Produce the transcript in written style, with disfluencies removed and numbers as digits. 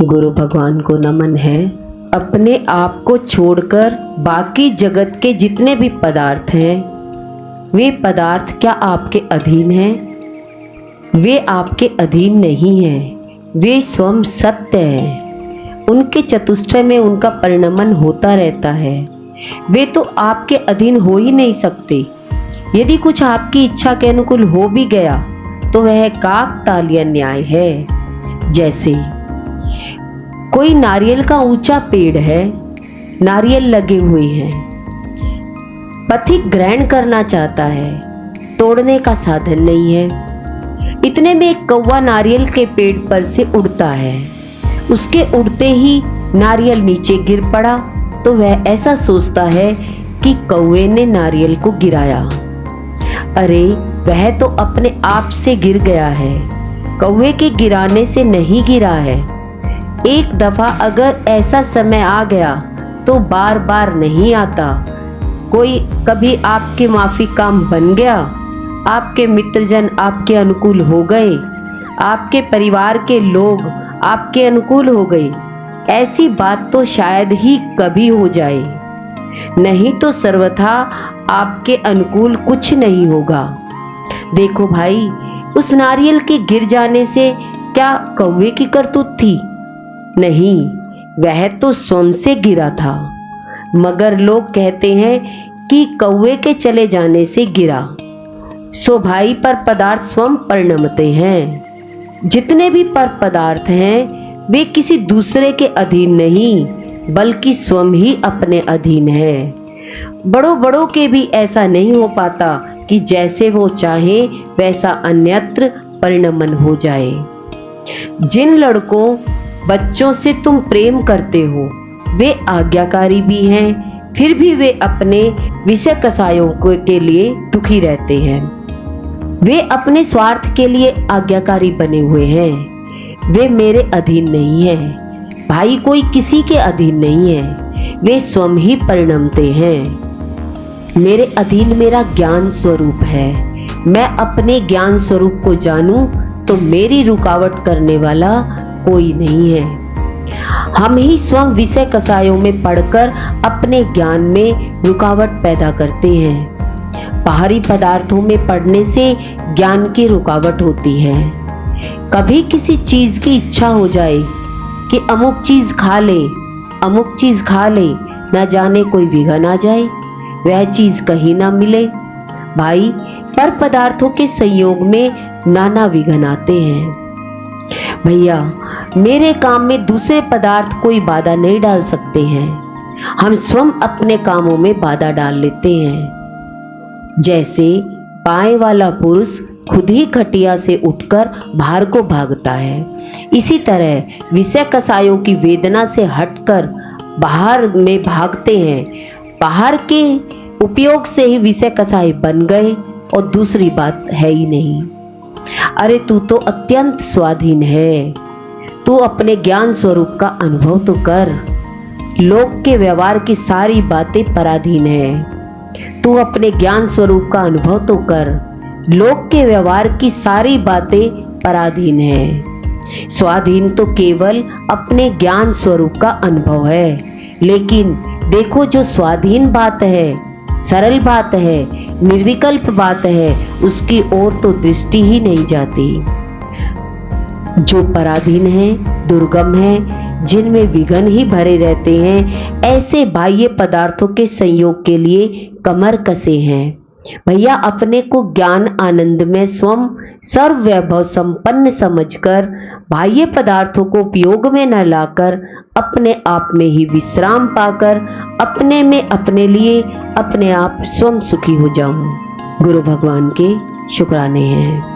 गुरु भगवान को नमन है। अपने आप को छोड़कर बाकी जगत के जितने भी पदार्थ हैं, वे पदार्थ क्या आपके अधीन हैं? वे आपके अधीन नहीं हैं। वे स्वयं सत्य हैं। उनके चतुष्टय में उनका परिणमन होता रहता है। वे तो आपके अधीन हो ही नहीं सकते। यदि कुछ आपकी इच्छा के अनुकूल हो भी गया तो वह काकतालीय न्याय है। जैसे कोई नारियल का ऊंचा पेड़ है, नारियल लगे हुए हैं, पथिक ग्रहण करना चाहता है, तोड़ने का साधन नहीं है। इतने में एक कौवा नारियल के पेड़ पर से उड़ता है। उसके उड़ते ही नारियल नीचे गिर पड़ा तो वह ऐसा सोचता है कि कौवे ने नारियल को गिराया। अरे वह तो अपने आप से गिर गया है, कौवे के गिराने से नहीं गिरा है। एक दफा अगर ऐसा समय आ गया तो बार बार नहीं आता। कोई कभी आपके माफी काम बन गया, आपके मित्रजन आपके अनुकूल हो गए, आपके परिवार के लोग आपके अनुकूल हो गए, ऐसी बात तो शायद ही कभी हो जाए, नहीं तो सर्वथा आपके अनुकूल कुछ नहीं होगा। देखो भाई, उस नारियल के गिर जाने से क्या कौवे की करतूत थी? नहीं, वह तो स्वयं से गिरा था। मगर लोग कहते हैं कि कौवे के चले जाने से गिरा। सो भाई, पर पदार्थ स्वयं परिणमते हैं। जितने भी पर पदार्थ हैं वे किसी दूसरे के अधीन नहीं, बल्कि स्वयं ही अपने अधीन है। बड़ों बड़ों के भी ऐसा नहीं हो पाता कि जैसे वो चाहे वैसा अन्यत्र परिणमन हो जाए। जिन लड़कों बच्चों से तुम प्रेम करते हो वे आज्ञाकारी भी हैं, फिर भी वे अपने विषय कसायों के लिए दुखी रहते हैं। वे अपने स्वार्थ के लिए आज्ञाकारी बने हुए हैं। वे मेरे अधीन नहीं है। भाई, कोई किसी के अधीन नहीं है, वे स्वयं ही परिणमते हैं। मेरे अधीन मेरा ज्ञान स्वरूप है। मैं अपने ज्ञान स्वरूप को जानूं तो मेरी रुकावट करने वाला कोई नहीं है। हम ही स्वयं विषय कसायों में पढ़कर अपने ज्ञान में रुकावट पैदा करते हैं। बाहरी पदार्थों में पढ़ने से ज्ञान की रुकावट होती है। कभी किसी चीज की इच्छा हो जाए कि अमुक चीज खा ले, अमुक चीज खा ले, न जाने कोई विघन आ जाए, वह चीज कहीं ना मिले। भाई, पर पदार्थों के संयोग में नाना विघन आते हैं। भैया, मेरे काम में दूसरे पदार्थ कोई बाधा नहीं डाल सकते हैं। हम स्वयं अपने कामों में बाधा डाल लेते हैं। जैसे बाएं वाला पुरुष खुद ही खटिया से उठकर बाहर को भागता है, इसी तरह विषय कसायों की वेदना से हटकर बाहर में भागते हैं। बाहर के उपयोग से ही विषय कसाय बन गए और दूसरी बात है ही नहीं। अरे तू तो अत्यंत स्वाधीन है। तू अपने ज्ञान स्वरूप का अनुभव तो कर। लोक के व्यवहार की सारी बातें पराधीन है। तू अपने ज्ञान स्वरूप का अनुभव तो कर। लोक के व्यवहार की सारी बातें पराधीन है। स्वाधीन तो केवल अपने ज्ञान स्वरूप का अनुभव है। लेकिन देखो, जो स्वाधीन बात है, सरल बात है, निर्विकल्प बात है, उसकी ओर तो दृष्टि ही नहीं जाती। जो पराधीन है, दुर्गम है, जिनमें विघन ही भरे रहते हैं, ऐसे बाह्य पदार्थों के संयोग के लिए कमर कसे हैं। भैया, अपने को ज्ञान आनंद में स्वयं सर्व वैभव संपन्न समझकर बाह्य पदार्थों को उपयोग में न लाकर अपने आप में ही विश्राम पाकर अपने में अपने लिए अपने आप स्वयं सुखी हो जाऊं। गुरु भगवान के शुक्राने हैं।